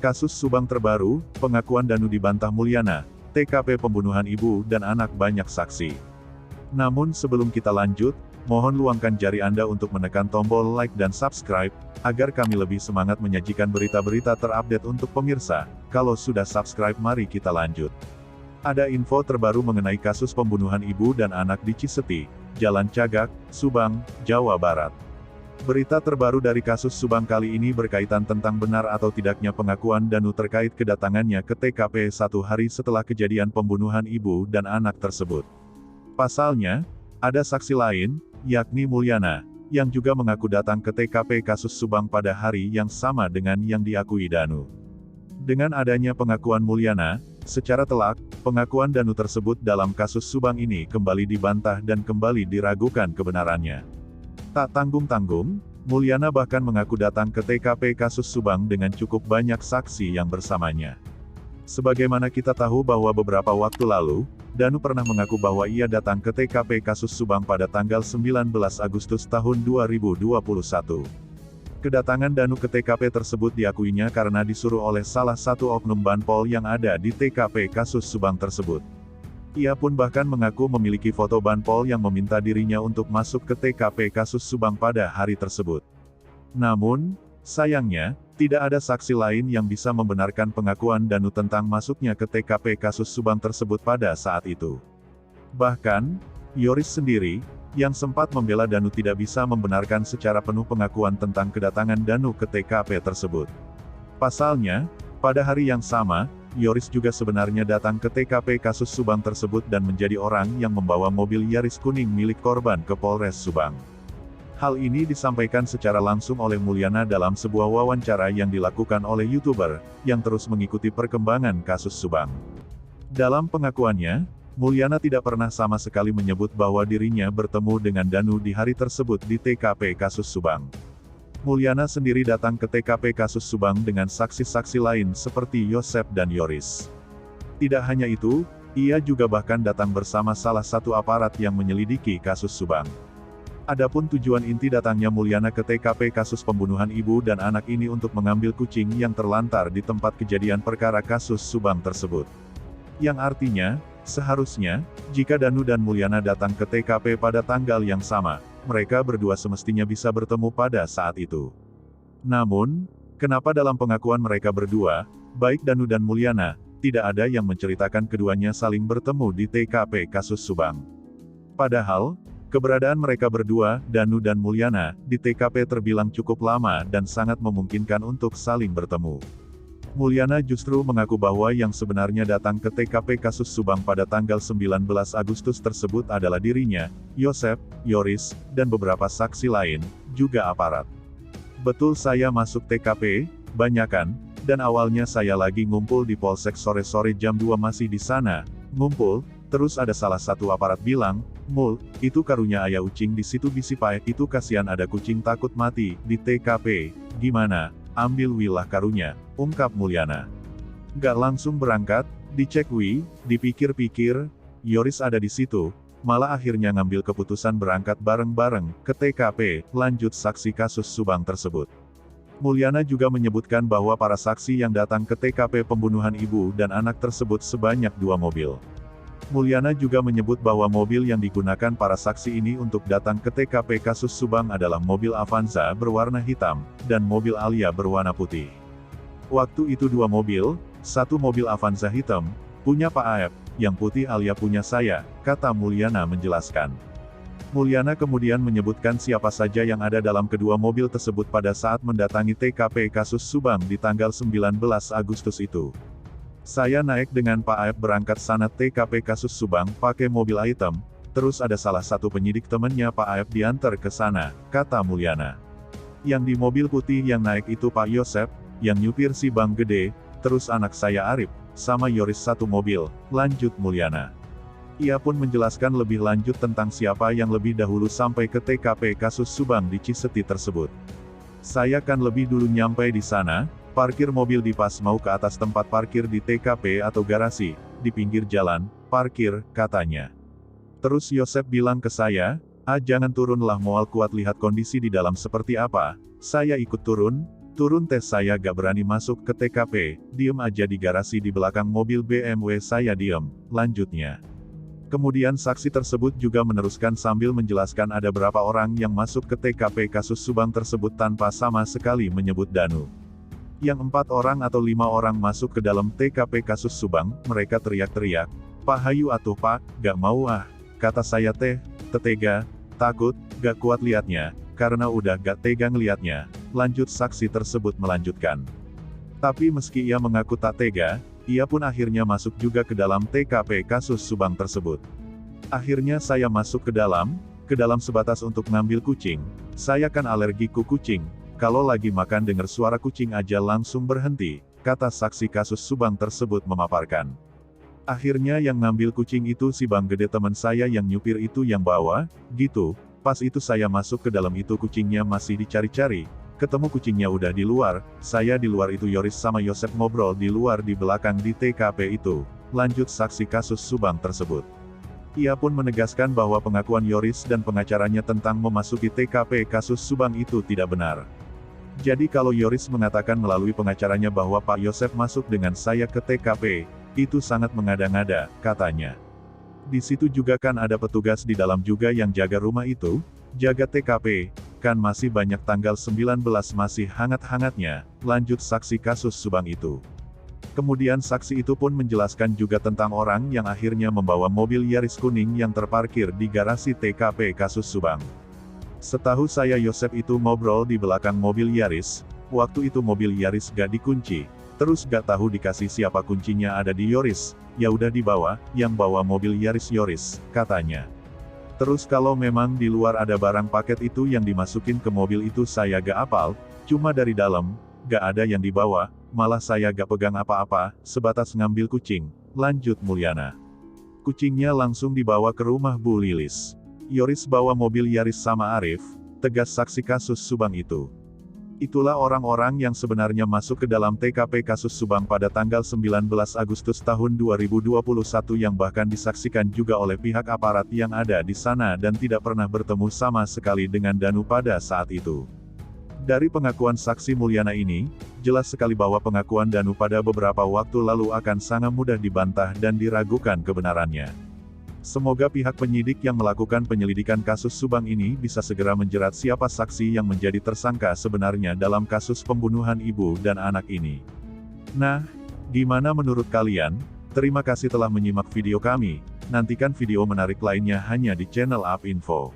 Kasus Subang terbaru, pengakuan Danu dibantah Mulyana, TKP pembunuhan ibu dan anak banyak saksi. Namun sebelum kita lanjut, mohon luangkan jari Anda untuk menekan tombol like dan subscribe, agar kami lebih semangat menyajikan berita-berita terupdate untuk pemirsa. Kalau sudah subscribe, mari kita lanjut. Ada info terbaru mengenai kasus pembunuhan ibu dan anak di Ciseti, Jalan Cagak, Subang, Jawa Barat. Berita terbaru dari kasus Subang kali ini berkaitan tentang benar atau tidaknya pengakuan Danu terkait kedatangannya ke TKP 1 hari setelah kejadian pembunuhan ibu dan anak tersebut. Pasalnya, ada saksi lain, yakni Mulyana, yang juga mengaku datang ke TKP kasus Subang pada hari yang sama dengan yang diakui Danu. Dengan adanya pengakuan Mulyana, secara telak, pengakuan Danu tersebut dalam kasus Subang ini kembali dibantah dan kembali diragukan kebenarannya. Tak tanggung-tanggung, Mulyana bahkan mengaku datang ke TKP kasus Subang dengan cukup banyak saksi yang bersamanya. Sebagaimana kita tahu bahwa beberapa waktu lalu, Danu pernah mengaku bahwa ia datang ke TKP kasus Subang pada tanggal 19 Agustus tahun 2021. Kedatangan Danu ke TKP tersebut diakuinya karena disuruh oleh salah satu oknum Banpol yang ada di TKP kasus Subang tersebut. Ia pun bahkan mengaku memiliki foto Banpol yang meminta dirinya untuk masuk ke TKP kasus Subang pada hari tersebut. Namun, sayangnya, tidak ada saksi lain yang bisa membenarkan pengakuan Danu tentang masuknya ke TKP kasus Subang tersebut pada saat itu. Bahkan, Yoris sendiri, yang sempat membela Danu tidak bisa membenarkan secara penuh pengakuan tentang kedatangan Danu ke TKP tersebut. Pasalnya, pada hari yang sama, Yoris juga sebenarnya datang ke TKP kasus Subang tersebut dan menjadi orang yang membawa mobil Yaris kuning milik korban ke Polres Subang. Hal ini disampaikan secara langsung oleh Mulyana dalam sebuah wawancara yang dilakukan oleh YouTuber, yang terus mengikuti perkembangan kasus Subang. Dalam pengakuannya, Mulyana tidak pernah sama sekali menyebut bahwa dirinya bertemu dengan Danu di hari tersebut di TKP kasus Subang. Mulyana sendiri datang ke TKP kasus Subang dengan saksi-saksi lain seperti Yosep dan Yoris. Tidak hanya itu, ia juga bahkan datang bersama salah satu aparat yang menyelidiki kasus Subang. Adapun tujuan inti datangnya Mulyana ke TKP kasus pembunuhan ibu dan anak ini untuk mengambil kucing yang terlantar di tempat kejadian perkara kasus Subang tersebut. Yang artinya, seharusnya, jika Danu dan Mulyana datang ke TKP pada tanggal yang sama, mereka berdua semestinya bisa bertemu pada saat itu. Namun, kenapa dalam pengakuan mereka berdua, baik Danu dan Mulyana, tidak ada yang menceritakan keduanya saling bertemu di TKP kasus Subang? Padahal, keberadaan mereka berdua, Danu dan Mulyana, di TKP terbilang cukup lama dan sangat memungkinkan untuk saling bertemu. Mulyana justru mengaku bahwa yang sebenarnya datang ke TKP kasus Subang pada tanggal 19 Agustus tersebut adalah dirinya, Yosep, Yoris, dan beberapa saksi lain, juga aparat. Betul saya masuk TKP, banyakan, dan awalnya saya lagi ngumpul di Polsek sore-sore jam 2 masih di sana, ngumpul, terus ada salah satu aparat bilang, "Mul, itu karunya aya ucing di situ bisi pae, itu kasihan ada kucing takut mati, di TKP, gimana? Ambil wilah karunya," ungkap Mulyana. Gak langsung berangkat, dicek dipikir-pikir, Yoris ada di situ, malah akhirnya ngambil keputusan berangkat bareng-bareng ke TKP, lanjut saksi kasus Subang tersebut. Mulyana juga menyebutkan bahwa para saksi yang datang ke TKP pembunuhan ibu dan anak tersebut sebanyak 2 mobil. Mulyana juga menyebut bahwa mobil yang digunakan para saksi ini untuk datang ke TKP kasus Subang adalah mobil Avanza berwarna hitam, dan mobil Alia berwarna putih. Waktu itu 2 mobil, 1 mobil Avanza hitam, punya Pak Aep, yang putih Alia punya saya, kata Mulyana menjelaskan. Mulyana kemudian menyebutkan siapa saja yang ada dalam kedua mobil tersebut pada saat mendatangi TKP kasus Subang di tanggal 19 Agustus itu. Saya naik dengan Pak Aep berangkat sana TKP kasus Subang pakai mobil hitam, terus ada salah satu penyidik temannya Pak Aep diantar ke sana, kata Mulyana. Yang di mobil putih yang naik itu Pak Yosep, yang nyupir si Bang Gede, terus anak saya Arif, sama Yoris satu mobil, lanjut Mulyana. Ia pun menjelaskan lebih lanjut tentang siapa yang lebih dahulu sampai ke TKP kasus Subang di Ciseti tersebut. Saya kan lebih dulu nyampe di sana, parkir mobil di pas mau ke atas tempat parkir di TKP atau garasi, di pinggir jalan, parkir, katanya. Terus Yosep bilang ke saya, "Ah jangan turun lah moal kuat lihat kondisi di dalam seperti apa." Saya ikut turun, Turun tes saya gak berani masuk ke TKP, diem aja di garasi di belakang mobil BMW saya diem, lanjutnya. Kemudian saksi tersebut juga meneruskan sambil menjelaskan ada berapa orang yang masuk ke TKP kasus Subang tersebut tanpa sama sekali menyebut Danu. Yang 4 orang atau 5 orang masuk ke dalam TKP kasus Subang, mereka teriak-teriak, "Pak hayu atuh Pak, gak mau ah," kata saya tetega, takut, gak kuat liatnya, karena udah gak tega ngeliatnya, lanjut saksi tersebut melanjutkan. Tapi meski ia mengaku tak tega, ia pun akhirnya masuk juga ke dalam TKP kasus Subang tersebut. Akhirnya saya masuk ke dalam sebatas untuk ngambil kucing. Saya kan alergi ku kucing, kalau lagi makan dengar suara kucing aja langsung berhenti, kata saksi kasus Subang tersebut memaparkan. Akhirnya yang ngambil kucing itu si Bang Gede teman saya yang nyupir itu yang bawa, gitu. Pas itu saya masuk ke dalam itu kucingnya masih dicari-cari. Ketemu kucingnya udah di luar, saya di luar itu Yoris sama Yosep ngobrol di luar di belakang di TKP itu, lanjut saksi kasus Subang tersebut. Ia pun menegaskan bahwa pengakuan Yoris dan pengacaranya tentang memasuki TKP kasus Subang itu tidak benar. Jadi kalau Yoris mengatakan melalui pengacaranya bahwa Pak Yosep masuk dengan saya ke TKP, itu sangat mengada-ngada, katanya. Di situ juga kan ada petugas di dalam juga yang jaga rumah itu, jaga TKP, kan masih banyak tanggal 19 masih hangat-hangatnya, lanjut saksi kasus Subang itu. Kemudian saksi itu pun menjelaskan juga tentang orang yang akhirnya membawa mobil Yaris kuning yang terparkir di garasi TKP kasus Subang. Setahu saya Yosep itu ngobrol di belakang mobil Yaris, waktu itu mobil Yaris gak dikunci, terus gak tahu dikasih siapa kuncinya ada di Yoris, ya udah dibawa, yang bawa mobil Yaris Yoris, katanya. Terus kalau memang di luar ada barang paket itu yang dimasukin ke mobil itu saya gak apal, cuma dari dalam, gak ada yang dibawa, malah saya gak pegang apa-apa, sebatas ngambil kucing, lanjut Mulyana. Kucingnya langsung dibawa ke rumah Bu Lilis. Yoris bawa mobil Yaris sama Arif, tegas saksi kasus Subang itu. Itulah orang-orang yang sebenarnya masuk ke dalam TKP kasus Subang pada tanggal 19 Agustus tahun 2021 yang bahkan disaksikan juga oleh pihak aparat yang ada di sana dan tidak pernah bertemu sama sekali dengan Danu pada saat itu. Dari pengakuan saksi Mulyana ini, jelas sekali bahwa pengakuan Danu pada beberapa waktu lalu akan sangat mudah dibantah dan diragukan kebenarannya. Semoga pihak penyidik yang melakukan penyelidikan kasus Subang ini bisa segera menjerat siapa saksi yang menjadi tersangka sebenarnya dalam kasus pembunuhan ibu dan anak ini. Nah, gimana menurut kalian? Terima kasih telah menyimak video kami, nantikan video menarik lainnya hanya di channel UP Info.